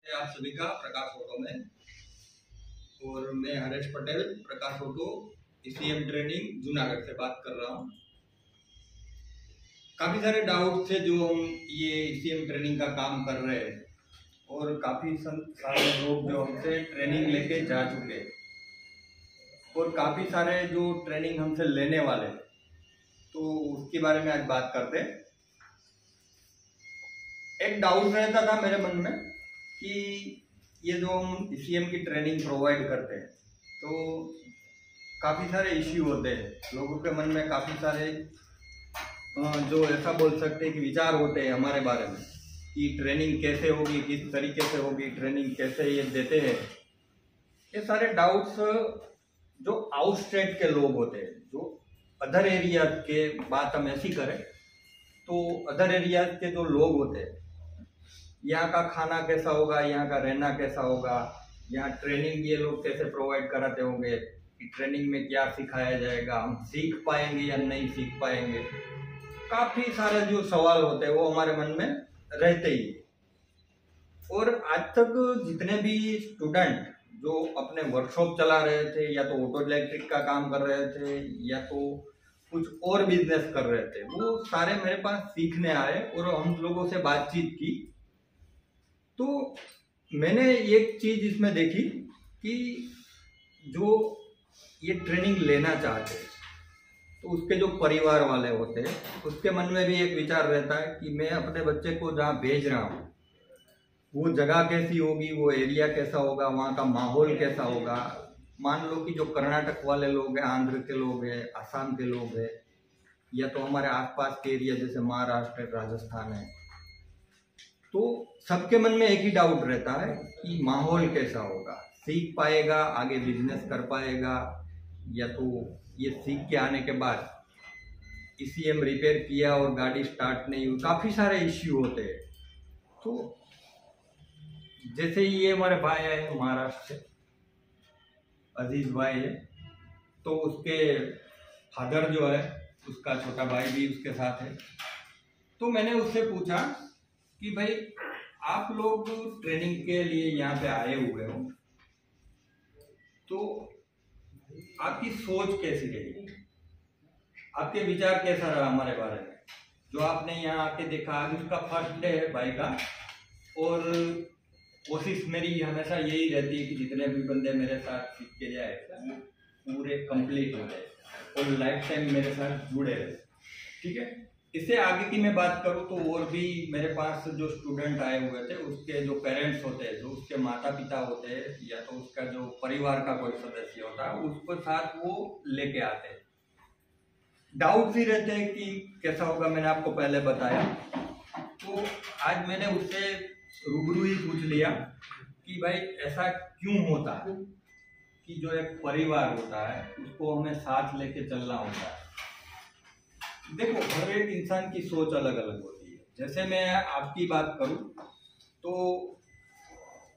आप सभी का प्रकाश ऑटो में। और मैं हरेश पटेल, प्रकाश ऑटो ईसीएम ट्रेनिंग जूनागढ़ से बात कर रहा हूँ। काफ़ी सारे डाउट थे जो हम ये ईसीएम ट्रेनिंग का काम कर रहे हैं और काफ़ी सारे लोग जो हमसे ट्रेनिंग लेके जा चुके और काफ़ी सारे जो ट्रेनिंग हमसे लेने वाले, तो उसके बारे में आज बात करते हैं। एक डाउट रहता था मेरे मन में कि ये जो हम ईसीएम की ट्रेनिंग प्रोवाइड करते हैं तो काफ़ी सारे इश्यू होते हैं, लोगों के मन में काफ़ी सारे जो ऐसा बोल सकते हैं कि विचार होते हैं हमारे बारे में कि ट्रेनिंग कैसे होगी, किस तरीके से होगी, ट्रेनिंग कैसे ये देते हैं। ये सारे डाउट्स जो आउट स्टेट के लोग होते हैं, जो अदर एरिया के, बात हम ऐसी करें तो अदर एरिया के जो लोग होते हैं, यहाँ का खाना कैसा होगा, यहाँ का रहना कैसा होगा, यहाँ ट्रेनिंग ये लोग कैसे प्रोवाइड कराते होंगे, कि ट्रेनिंग में क्या सिखाया जाएगा, हम सीख पाएंगे या नहीं सीख पाएंगे। काफ़ी सारे जो सवाल होते हैं वो हमारे मन में रहते ही। और आज तक जितने भी स्टूडेंट जो अपने वर्कशॉप चला रहे थे, या तो ऑटो इलेक्ट्रिक का काम कर रहे थे या तो कुछ और बिजनेस कर रहे थे, वो सारे मेरे पास सीखने आए और हम लोगों से बातचीत की। तो मैंने एक चीज़ इसमें देखी कि जो ये ट्रेनिंग लेना चाहते हैं तो उसके जो परिवार वाले होते हैं उसके मन में भी एक विचार रहता है कि मैं अपने बच्चे को जहाँ भेज रहा हूँ वो जगह कैसी होगी, वो एरिया कैसा होगा, वहाँ का माहौल कैसा होगा। मान लो कि जो कर्नाटक वाले लोग हैं, आंध्र के लोग हैं, आसाम के लोग हैं, या तो हमारे आसपास के एरिया जैसे महाराष्ट्र, राजस्थान है, तो सबके मन में एक ही डाउट रहता है कि माहौल कैसा होगा, सीख पाएगा, आगे बिजनेस कर पाएगा, या तो ये सीख के आने के बाद ईसीएम रिपेयर किया और गाड़ी स्टार्ट नहीं हुई। काफ़ी सारे इश्यू होते हैं। तो जैसे ये हमारे भाई है महाराष्ट्र से, अजीज भाई है, तो उसके फादर जो है उसका छोटा भाई भी उसके साथ है। तो मैंने उससे पूछा कि भाई आप लोग ट्रेनिंग के लिए यहाँ पे आए हुए हो, तो आपकी सोच कैसी रही, आपके विचार कैसा रहा हमारे बारे में, जो आपने यहाँ आके देखा। आज उसका फर्स्ट डे है भाई का, और कोशिश मेरी हमेशा यही रहती है कि जितने भी बंदे मेरे साथ सीख के जाए वो पूरे कंप्लीट हो जाए और लाइफ टाइम मेरे साथ जुड़े रहे। ठीक है, इससे आगे की मैं बात करूँ तो और भी मेरे पास जो स्टूडेंट आए हुए थे, उसके जो पेरेंट्स होते हैं, जो उसके माता पिता होते हैं, या तो उसका जो परिवार का कोई सदस्य होता है, उसको साथ वो लेके आते हैं। डाउट भी रहते हैं कि कैसा होगा, मैंने आपको पहले बताया। तो आज मैंने उससे रूबरू ही पूछ लिया कि भाई ऐसा क्यों होता है कि जो एक परिवार होता है उसको हमें साथ लेके चलना होता है। देखो, हर एक इंसान की सोच अलग अलग होती है। जैसे मैं आपकी बात करूं तो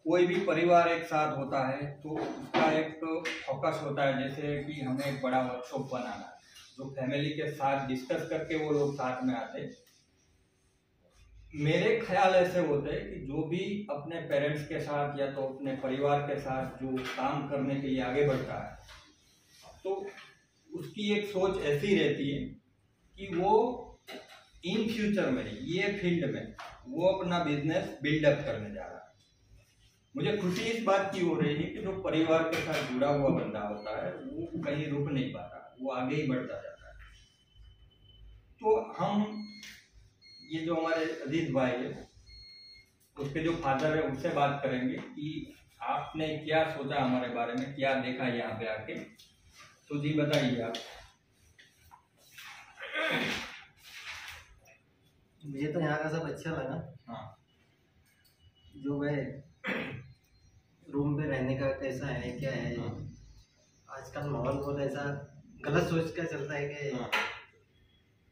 कोई भी परिवार एक साथ होता है तो उसका एक फोकस होता है, जैसे कि हमें एक बड़ा वर्कशॉप बनाना है, जो फैमिली के साथ डिस्कस करके वो लोग साथ में आते हैं। मेरे ख्याल ऐसे होते हैं कि जो भी अपने पेरेंट्स के साथ या तो अपने परिवार के साथ जो काम करने के लिए आगे बढ़ता है तो उसकी एक सोच ऐसी रहती है कि वो इन फ्यूचर में ये फील्ड में वो अपना बिजनेस बिल्डअप करने जा रहा है। मुझे खुशी इस बात की हो रही है कि जो परिवार के साथ जुड़ा हुआ बंदा होता है वो कहीं रुक नहीं पाता, वो आगे ही बढ़ता जाता है। तो हम ये जो हमारे अजीज भाई है, उसके जो फादर है, उससे बात करेंगे कि आपने क्या सोचा हमारे बारे में, क्या देखा यहाँ पे आके। तो जी बताइए आप। मुझे तो यहाँ का सब अच्छा लगा। हाँ, जो मैं रूम पे रहने का कैसा है, क्या है। हाँ, आजकल माहौल बहुत ऐसा गलत सोच कर चलता है कि हाँ,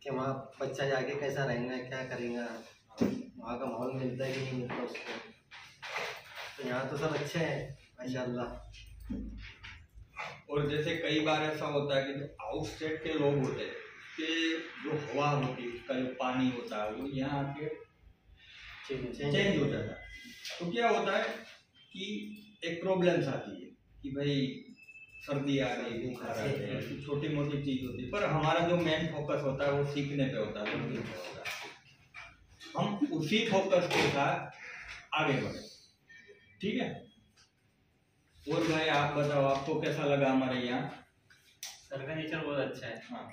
कि वहाँ बच्चा जाके कैसा रहेगा, क्या करेगा, वहाँ का माहौल मिलता है कि नहीं मिलता उसको। तो यहाँ तो सब अच्छे हैं माशाल्लाह। और जैसे कई बार ऐसा होता है कि जो आउट स्टेट के लोग होते हैं कि जो हवा होती है, उसका जो पानी होता है वो यहाँ आके चेंज हो जाता है। तो क्या होता है कि एक प्रॉब्लम्स आती है कि भाई सर्दी आ गई, बुखार आ गई, ऐसी छोटी मोटी चीज होती है, पर हमारा जो मेन फोकस होता है वो सीखने पे होता है, लर्निंग पे होता है। हम उसी फोकस के साथ आगे बढ़े। ठीक है, और भाई आप बताओ, आपको कैसा लगा हमारे यहाँ? सर का नेचर बहुत अच्छा है। हाँ,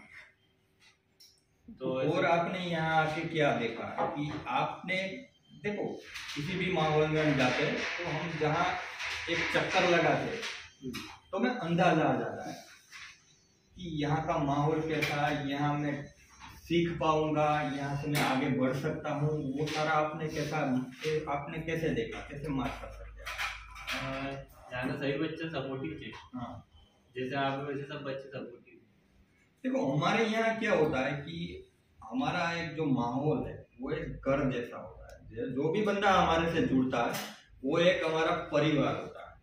तो और आपने यहाँ आके क्या देखा कि आपने देखो किसी भी माहौल में हम जाते हैं तो हम जहाँ एक चक्कर लगाते तो मैं अंदाजा आ जाता है कि यहाँ का माहौल कैसा है, यहाँ मैं सीख पाऊंगा, यहाँ से मैं आगे बढ़ सकता हूँ। वो सारा आपने कैसे देखा, कैसे मार्क कर सकते हैं? यहाँ तो सभी बच्चे सपोर्टिव थे। हाँ, जैसे आप वैसे सब बच्चे सपोर्टिव। देखो हमारे यहाँ क्या होता है कि हमारा एक जो माहौल है वो एक घर जैसा होता है। जो भी बंदा हमारे से जुड़ता है वो एक हमारा परिवार होता है,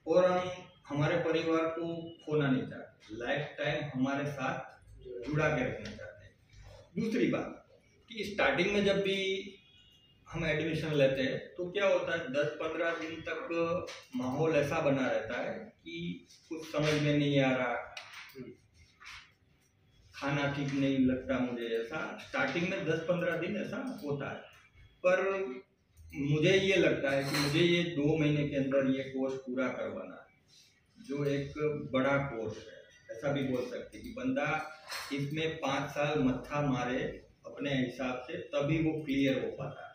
और हम हमारे परिवार को खोना नहीं चाहते, लाइफ टाइम हमारे साथ जुड़ा के रखना चाहते हैं। दूसरी बात कि स्टार्टिंग में जब भी हम एडमिशन लेते हैं तो क्या होता है 10-15 दिन तक माहौल ऐसा बना रहता है कि कुछ समझ में नहीं आ रहा, खाना ठीक नहीं लगता मुझे, ऐसा स्टार्टिंग में 10-15 दिन ऐसा होता है। पर मुझे ये लगता है कि मुझे ये 2 महीने के अंदर ये कोर्स पूरा करवाना है, जो एक बड़ा कोर्स है, ऐसा भी बोल सकते हैं कि बंदा इसमें 5 साल मत्था मारे अपने हिसाब से तभी वो क्लियर हो पाता है।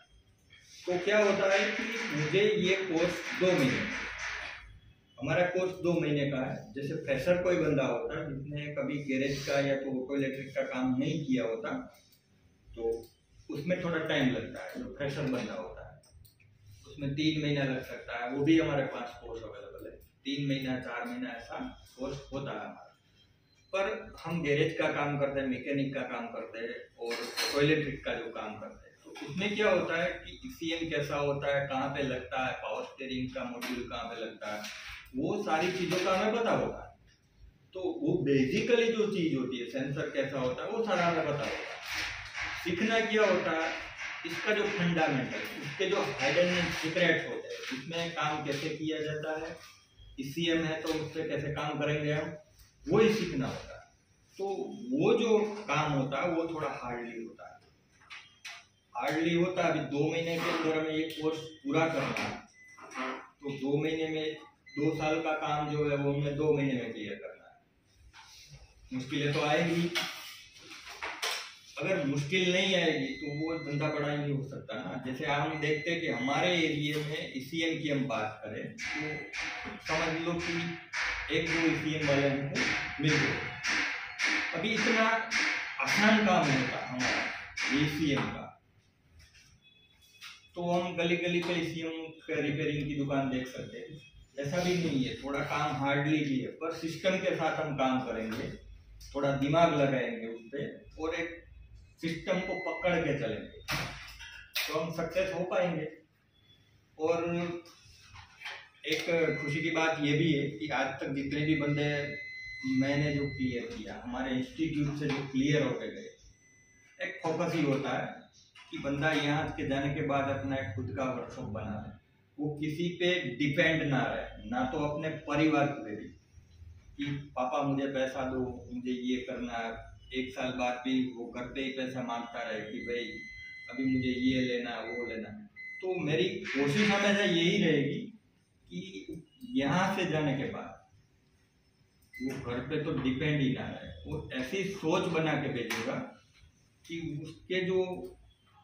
तो क्या होता है कि मुझे ये कोर्स 2 महीने, हमारा कोर्स 2 महीने का है। जैसे फ्रेशर कोई बंदा होता है जिसने कभी गैरेज का या तो ऑटो इलेक्ट्रिक का काम नहीं किया होता तो उसमें थोड़ा टाइम लगता है। जो फ्रेशर बंदा होता है उसमें 3 महीना लग सकता है, वो भी हमारे पास कोर्स अवेलेबल है। 3 महीना 4 महीना ऐसा कोर्स होता है हमारा। पर हम गैरेज का काम करते हैं, मैकेनिक का काम करते हैं और ऑटो इलेक्ट्रिक का जो काम करते हैं तो उसमें क्या होता है कि ECM कैसा होता है, कहाँ पे लगता है, पावर स्टीयरिंग का मॉड्यूल कहाँ पे लगता है, वो सारी चीज़ों का हमें पता होता है। तो वो बेसिकली जो चीज़ होती है, सेंसर कैसा होता है, वो सारा हमें पता होता है। सीखना क्या होता है, इसका जो फंडामेंटल, उसके जो हाइडन सीक्रेट्स होते हैं, इसमें काम कैसे किया जाता है, ECM है तो उससे कैसे काम करेंगे हम, वो ही सीखना होता है। तो वो जो काम होता है वो थोड़ा हार्डली होता है। अभी 2 महीने के अंदर हमें ये कोर्स पूरा करना है तो 2 महीने में 2 साल का काम जो है वो हमें 2 महीने में क्लियर करना है। मुश्किलें तो आएगी, अगर मुश्किल नहीं आएगी तो वो धंधा बड़ा ही नहीं हो सकता ना। जैसे हम देखते हैं कि हमारे एरिया में ECM की हम बात करें तो समझ लो कि 1-2 ECM वाले हमको मिल गए। अभी इतना आसान काम होता हमारा ECM का, तो हम गली गली पे ECM रिपेयरिंग की दुकान देख सकते हैं, ऐसा भी नहीं है। थोड़ा काम हार्डली भी है, पर सिस्टम के साथ हम काम करेंगे, थोड़ा दिमाग लगाएंगे उस पर और एक सिस्टम को पकड़ के चलेंगे तो हम सक्सेस हो पाएंगे। और एक खुशी की बात ये भी है कि आज तक जितने भी बंदे मैंने जो क्लियर किया, हमारे इंस्टीट्यूट से जो क्लियर होके गए, एक फोकस ही होता है कि बंदा यहाँ के जाने के बाद अपना एक खुद का वर्कशॉप बना ले, वो किसी पे डिपेंड ना रहे, ना तो अपने परिवार पे भी कि पापा मुझे पैसा दो, मुझे ये करना है। 1 साल बाद भी वो घर पे ही पैसा मांगता रहे कि भाई अभी मुझे ये लेना वो लेना। तो मेरी कोशिश हमेशा यही रहेगी कि यहाँ से जाने के बाद वो घर पे तो डिपेंड ही ना रहे, वो ऐसी सोच बना के भेजेगा कि उसके जो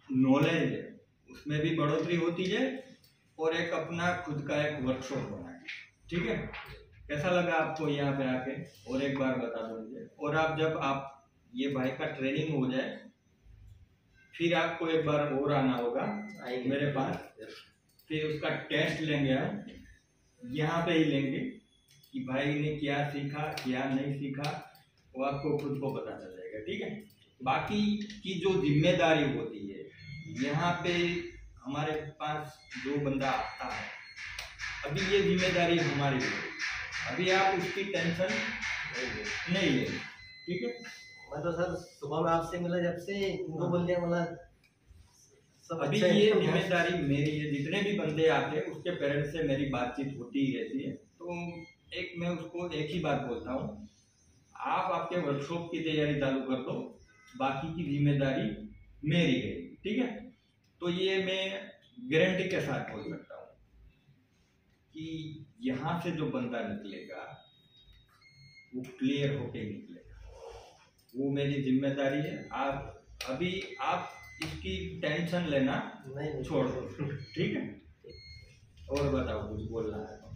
नॉलेज है उसमें भी बढ़ोतरी होती है और एक अपना खुद का एक वर्कशॉप बनाए। ठीक है, कैसा लगा आपको यहाँ पे आके? और एक बार बता दो मुझे। और आप जब आप ये भाई का ट्रेनिंग हो जाए फिर आपको एक बार और आना होगा मेरे पास, फिर उसका टेस्ट लेंगे हम, यहाँ पे ही लेंगे कि भाई ने क्या सीखा क्या नहीं सीखा, वो आपको खुद को पता चल जाएगा। ठीक है, बाकी की जो जिम्मेदारी होती है यहाँ पे हमारे पास जो बंदा आता है, अभी ये जिम्मेदारी हमारी है, अभी आप उसकी टेंशन नहीं ले। ठीक है, मैं तो सर सुबह में आपसे मिला, जब से इनको बोल दिया, मतलब सब अभी अच्छे ये हैं। जिम्मेदारी मेरी है, जितने भी बंदे आते हैं उसके पेरेंट्स से मेरी बातचीत होती ही रहती है। तो एक मैं उसको एक ही बात बोलता हूँ, आप आपके वर्कशॉप की तैयारी चालू कर दो, बाकी की जिम्मेदारी मेरी है, ठीक है। तो ये मैं गारंटी के साथ बोल सकता हूँ कि यहाँ से जो बंदा निकलेगा वो क्लियर होके निकलेगा, वो मेरी जिम्मेदारी है। आप इसकी टेंशन लेना नहीं छोड़ दो, ठीक है। और बताओ, कुछ बोलना है तो।